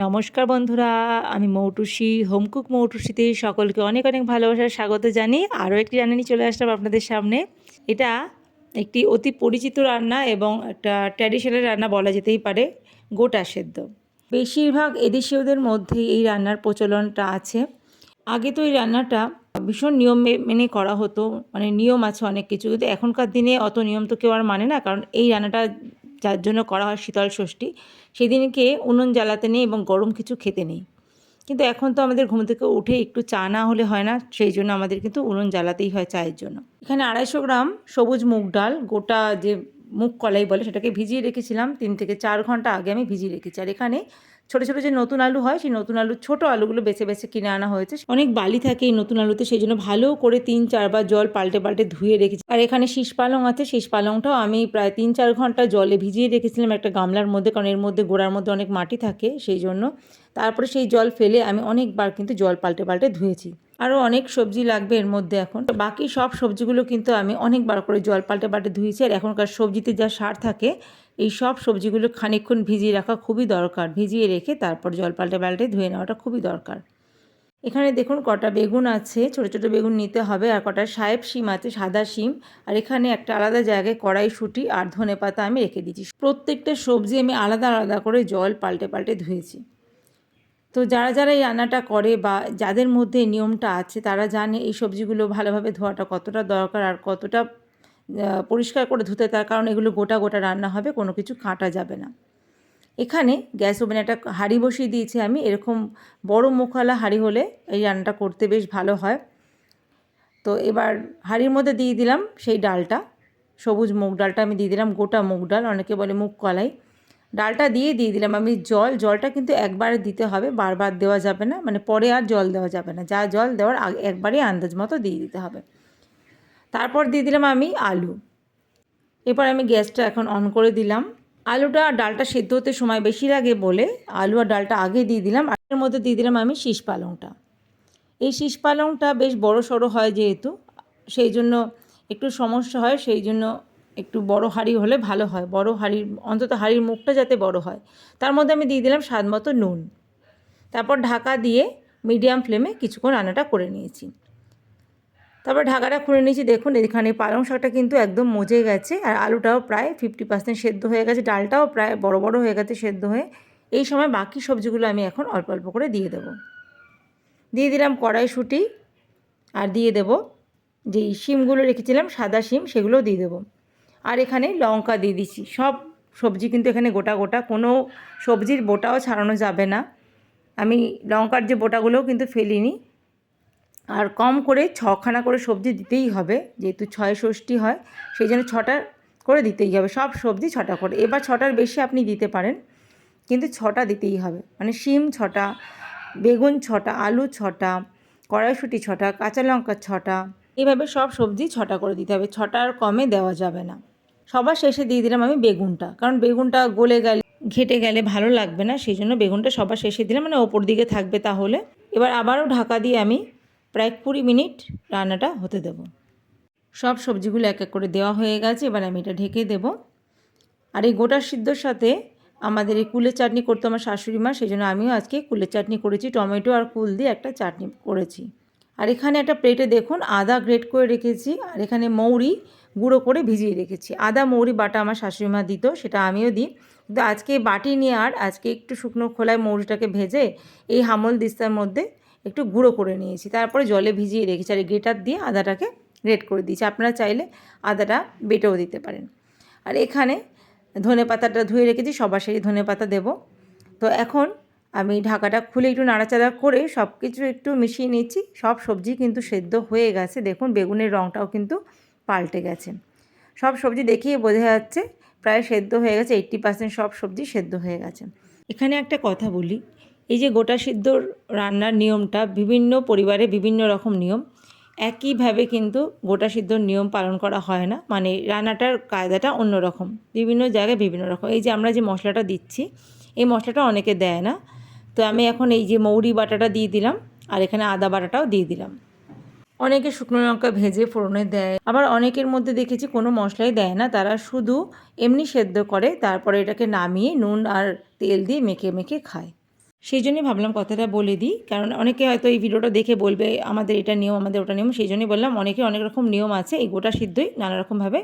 নমস্কার বন্ধুরা, আমি মৌটুসী হোমকুক মৌটুসীতে সকলকে অনেক অনেক ভালোবাসার স্বাগত জানিয়ে আরও একটি রান্না নিয়ে চলে আসলাম আপনাদের সামনে। এটা একটি অতি পরিচিত রান্না এবং একটা ট্র্যাডিশনাল রান্না বলা যেতেই পারে, গোটা সেদ্ধ। বেশিরভাগ এদেশীয়দের মধ্যেই এই রান্নার প্রচলনটা আছে। আগে তো এই রান্নাটা ভীষণ নিয়ম মেনে করা হতো, মানে নিয়ম আছে অনেক কিছু, কিন্তু এখনকার দিনে অত নিয়ম তো কেউ আর মানে না। কারণ এই রান্নাটা যার জন্য করা হয় শীতল ষষ্ঠী, সেদিনকে উনুন জ্বালাতে নেই এবং গরম কিছু খেতে নেই। কিন্তু এখন তো আমাদের ঘুম থেকে উঠে একটু চা না হলে হয় না, সেই জন্য আমাদের কিন্তু উনুন জ্বালাতেই হয় চায়ের জন্য। এখানে 250 গ্রাম সবুজ মুগ ডাল, গোটা যে মুগ কলাই বলে, সেটাকে ভিজিয়ে রেখেছিলাম 3 থেকে 4 ঘন্টা আগে আমি ভিজিয়ে রেখেছি। আর এখানে ছোটো ছোটো যে নতুন আলু হয়, সেই নতুন আলু, ছোটো আলুগুলো বেছে বেছে কিনে আনা হয়েছে। অনেক বালি থাকে এই নতুন আলুতে, সেই জন্য ভালো করে 3-4 বার জল পাল্টে পাল্টে ধুয়ে রেখেছি। আর এখানে শীষ পালং আছে, শীষ পালংটাও আমি প্রায় 3-4 ঘন্টা জলে ভিজিয়ে রেখেছিলাম একটা গামলার মধ্যে, কারণ এর মধ্যে গোড়ার মধ্যে অনেক মাটি থাকে সেই জন্য। তারপরে সেই জল ফেলে আমি অনেকবার কিন্তু জল পাল্টে পাল্টে ধুয়েছি। আরও অনেক সবজি লাগবে এর মধ্যে এখন, বাকি সব সবজিগুলো কিন্তু আমি অনেকবার করে জল পাল্টে পাল্টে ধুয়েছি। আর এখনকার সবজিতে যা সার থাকে, এই সব সবজিগুলো খানিকক্ষণ ভিজিয়ে রাখা খুবই দরকার। ভিজিয়ে রেখে তারপর জল পাল্টে পাল্টে ধুয়ে নেওয়াটা খুবই দরকার। এখানে দেখুন কটা বেগুন আছে, ছোটো ছোটো বেগুন নিতে হবে। আর কটা সাহেব শিম আছে, সাদা শিম। আর এখানে একটা আলাদা জায়গায় কড়াইশুঁটি আর ধনেপাতা আমি রেখে দিয়েছি। প্রত্যেকটা সবজি আমি আলাদা আলাদা করে জল পাল্টে পাল্টে ধুয়েছি। তো যারা যারা এই রান্নাটা করে বা যাদের মধ্যে এই নিয়মটা আছে, তারা জানে এই সবজিগুলো ভালোভাবে ধোয়াটা কতটা দরকার আর কতটা পরিষ্কার করে ধুতে। তার কারণ এগুলো গোটা গোটা রান্না হবে, কোনো কিছু কাটা যাবে না। এখানে গ্যাস ওভেনে একটা হাঁড়ি বসিয়ে দিয়েছি আমি। এরকম বড় মুখওয়ালা হাঁড়ি হলে এই রান্নাটা করতে বেশ ভালো হয়। তো এবার হাঁড়ির মধ্যে দিয়ে দিলাম সেই ডালটা, সবুজ মুগ ডালটা আমি দিয়ে দিলাম, গোটা মুগ ডাল, অনেকে বলে মুগ কলাই। ডালটা দিয়ে দিলাম আমি জলটা কিন্তু একবারে দিতে হবে, বারবার দেওয়া যাবে না, মানে পরে আর জল দেওয়া যাবে না। যা জল দেওয়ার আগে একবারে আন্দাজ মতো দিয়ে দিতে হবে। তারপর দিয়ে দিলাম আমি আলু। এরপর আমি গ্যাসটা এখন অন করে দিলাম। আলুটা আর ডালটা সেদ্ধ হতে সময় বেশি লাগে বলে আলু আর ডালটা আগে দিয়ে দিলাম। আর এর মধ্যে দিয়ে দিলাম আমি শীষ পালংটা। এই শীষ পালংটা বেশ বড় সড়ো হয় যেহেতু, সেই জন্য একটু সমস্যা হয়। সেই জন্য একটু বড় হাঁড়ি হলে ভালো হয়, বড় হাঁড়ির, অন্তত হাঁড়ির মুখটা যাতে বড় হয়। তার মধ্যে আমি দিয়ে দিলাম স্বাদ মতো নুন। তারপর ঢাকা দিয়ে মিডিয়াম ফ্লেমে কিছুক্ষণ রান্নাটা করে নিয়েছি। তারপর ঢাকাটা খুলে নিয়েছি। দেখুন এখানে পালং শাকটা কিন্তু একদম মজে গেছে, আর আলুটাও প্রায় 50% সেদ্ধ হয়ে গেছে, ডালটাও প্রায় বড় বড় হয়ে গেছে সেদ্ধ হয়ে। এই সময় বাকি সবজিগুলো আমি এখন অল্প অল্প করে দিয়ে দেবো। দিয়ে দিলাম কড়াইশুঁটি, আর দিয়ে দেবো যেই শিমগুলো রেখেছিলাম সাদা শিম, সেগুলোও দিয়ে দেবো। আর এখানে লঙ্কা দিয়ে দিচ্ছি। সব সবজি কিন্তু এখানে গোটা গোটা, কোনো সবজির বোটাও ছাড়ানো যাবে না। আমি লঙ্কার যে বোটাগুলোও কিন্তু ফেলিনি। আর কম করে 6খানা করে সবজি দিতেই হবে, যেহেতু 6 ষষ্ঠী হয়, সেই জন্য 6টা করে দিতেই হবে। সব সবজি 6টা করে, এবার 6টার বেশি আপনি দিতে পারেন, কিন্তু 6টা দিতেই হবে। মানে শিম 6টা, বেগুন 6টা, আলু 6টা, কড়াইশুঁটি 6টা, কাঁচা লঙ্কা 6টা, এইভাবে সব সবজি 6টা করে দিতে হবে। 6টার কমে দেওয়া যাবে না। সবার শেষে দিয়ে দিলাম আমি বেগুনটা, কারণ বেগুনটা গলে গেলে, ঘেটে গেলে ভালো লাগবে না, সেই জন্য বেগুনটা সবার শেষে দিলাম, মানে ওপর দিকে থাকবে তাহলে। এবার আবারও ঢাকা দিয়ে আমি প্রায় 20 মিনিট রান্নাটা হতে দেব। সব সবজিগুলো এক এক করে দেওয়া হয়ে গেছে, এবার আমি এটা ঢেকে দেব। আর এই গোটা সিদ্ধর সাথে আমাদের এই কুলের চাটনি করতো আমার শাশুড়ি মা, সেই জন্য আমিও আজকে কুলের চাটনি করেছি, টমেটো আর কুল দিয়ে একটা চাটনি করেছি। আর এখানে একটা প্লেটে দেখুন আদা গ্রেট করে রেখেছি, আর এখানে মৌরি গুঁড়ো করে ভিজিয়ে রেখেছি। আদা মৌরি বাটা আমার শাশুড়ি মা দিত, সেটা আমিও দিই, কিন্তু আজকে বাটি নিয়ে, আর আজকে একটু শুকনো খোলায় মৌরিটাকে ভেজে এই হামল দিস্তার মধ্যে একটু গুঁড়ো করে নিয়েছি, তারপরে জলে ভিজিয়ে রেখেছি। আর গ্রেটার দিয়ে আদাটাকে গ্রেট করে দিয়েছি, আপনারা চাইলে আদাটা বেটেও দিতে পারেন। আর এখানে ধনেপাতাটা ধুয়ে রেখেছি, সবার শেষে ধনেপাতা দেবো। তো এখন আমি ঢাকাটা খুলে একটু নাড়াচাড়া করে সব কিছু একটু মিশিয়ে নিচ্ছি। সব সবজি কিন্তু সেদ্ধ হয়ে গেছে, দেখুন বেগুনের রঙটাও কিন্তু পাল্টে গেছে। সব সবজি দেখিয়ে বোঝা যাচ্ছে প্রায় সেদ্ধ হয়ে গেছে, 80% সব সবজি সেদ্ধ হয়ে গেছে। এখানে একটা কথা বলি, এই যে গোটা সিদ্ধ রান্নার নিয়মটা বিভিন্ন পরিবারে বিভিন্ন রকম নিয়ম, একইভাবে কিন্তু গোটা সিদ্ধর নিয়ম পালন করা হয় না, মানে রান্নাটার কায়দাটা অন্যরকম, বিভিন্ন জায়গায় বিভিন্ন রকম। এই যে আমরা যে মশলাটা দিচ্ছি, এই মশলাটা অনেকে দেয় না, তো আমি এখন এই যে মৌরি বাটাটা দিয়ে দিলাম, আর এখানে আদা বাটাটাও দিয়ে দিলাম। অনেকে শুকনো লঙ্কা ভেজে ফোড়নে দেয়, আবার অনেকের মধ্যে দেখেছি কোনো মশলাই দেয় না, তারা শুধু এমনি সেদ্ধ করে তারপরে এটাকে নামিয়ে নুন আর তেল দিয়ে মেখে মেখে খায়। সেই জন্যই ভাবলাম কথাটা বলে দিই, কারণ অনেকে হয়তো এই ভিডিওটা দেখে বলবে আমাদের এটা নিয়ম, আমাদের ওটা নিয়ম। সেই জন্যই বললাম অনেকে অনেক রকম নিয়ম আছে, এই গোটা সিদ্ধই নানা রকমভাবে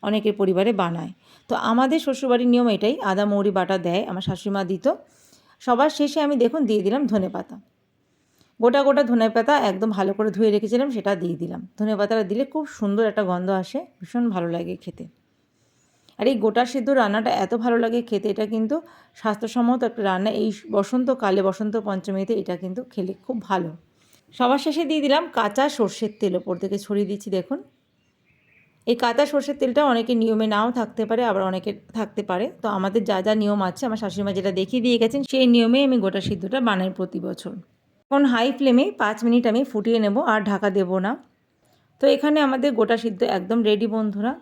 অনেকের পরিবারে বানায়। তো আমাদের শ্বশুরবাড়ির নিয়ম এটাই, আদা মৌরি বাটা দেয়, আমার শাশুড়িমা দিত। সবার শেষে আমি দেখুন দিয়ে দিলাম ধনেপাতা, গোটা গোটা ধনেপাতা একদম ভালো করে ধুয়ে রেখেছিলাম, সেটা দিয়ে দিলাম। ধনেপাতাটা দিলে খুব সুন্দর একটা গন্ধ আসে, ভীষণ ভালো লাগে খেতে। আর এই গোটা সিদ্ধ রান্নাটা এত ভালো লাগে খেতে, এটা কিন্তু স্বাস্থ্যসম্মত একটা রান্না। এই বসন্তকালে, বসন্ত পঞ্চমীতে এটা কিন্তু খেলে খুব ভালো। সবার শেষে দিয়ে দিলাম কাঁচা সর্ষের তেল, ওপর থেকে ছড়িয়ে দিচ্ছি দেখুন। এই কাঁচা সর্ষের তেলটা অনেকের নিয়মে নাও থাকতে পারে, আবার অনেকের থাকতে পারে। তো আমাদের যা যা নিয়ম আছে, আমার শাশুড়িমা যেটা দেখিয়ে দিয়ে গেছেন সেই নিয়মেই আমি গোটা সিদ্ধটা বানাই প্রতি বছর। এখন হাই ফ্লেমে 5 মিনিট আমি ফুটিয়ে নেব, আর ঢাকা দেব না। তো এখানে আমাদের গোটা সিদ্ধ একদম রেডি বন্ধুরা।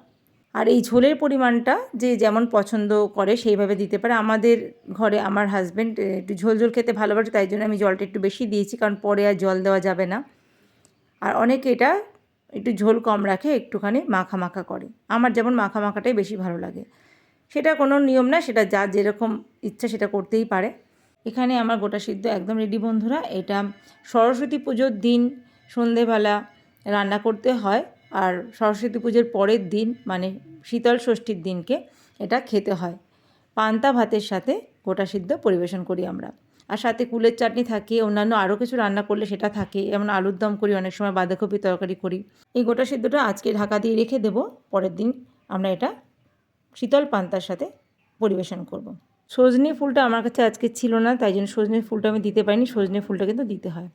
আর এই ঝোলের পরিমাণটা যে যেমন পছন্দ করে সেইভাবে দিতে পারে। আমাদের ঘরে আমার হাজব্যান্ড একটু ঝোল ঝোল খেতে ভালোবাসে, তাই জন্য আমি জলটা একটু বেশি দিয়েছি, কারণ পরে আর জল দেওয়া যাবে না। আর অনেকে এটা একটু ঝোল কম রাখে, একটুখানি মাখা মাখা করে। আমার যেমন মাখা মাখাটাই বেশি ভালো লাগে। সেটা কোনো নিয়ম না, সেটা যার যেরকম ইচ্ছা সেটা করতেই পারে। এখানে আমার গোটা সিদ্ধ একদম রেডি বন্ধুরা। এটা সরস্বতী পুজোর দিন সন্ধেবেলা রান্না করতে হয়, আর সরস্বতী পুজোর পরের দিন মানে শীতল ষষ্ঠীর দিনকে এটা খেতে হয়। পান্তা ভাতের সাথে গোটা সিদ্ধ পরিবেশন করি আমরা। আর সাথে কুলের চাটনি থাকে, অন্যান্য আরও কিছু রান্না করলে সেটা থাকে, যেমন আলুর দম করি, অনেক সময় বাঁধাকপি তরকারি করি। এই গোটা সিদ্ধটা আজকে ঢাকা দিয়ে রেখে দেবো, পরের দিন আমরা এটা শীতল পান্তার সাথে পরিবেশন করব। সজনে ফুলটা আমার কাছে আজকে ছিল না, তাই জন্য সজনে ফুলটা আমি দিতে পারিনি। সজনে ফুলটা কিন্তু দিতে হয়।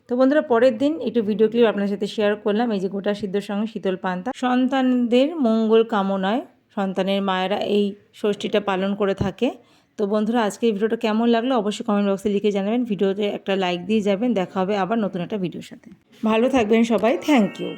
তো বন্ধুরা, পরের দিন একটু ভিডিও ক্লিপ আপনার সাথে শেয়ার করলাম, এই যে গোটা সিদ্ধর সঙ্গে শীতল পান্তা। সন্তানদের মঙ্গল কামনায় সন্তানের মায়েরা এই ষষ্ঠীটা পালন করে থাকে। তো বন্ধুরা, আজকে এই ভিডিওটা কেমন লাগলো অবশ্যই কমেন্ট বক্সে লিখে জানাবেন। ভিডিওতে একটা লাইক দিয়ে যাবেন। দেখা হবে আবার নতুন একটা ভিডিওর সাথে। ভালো থাকবেন সবাই, থ্যাংক ইউ।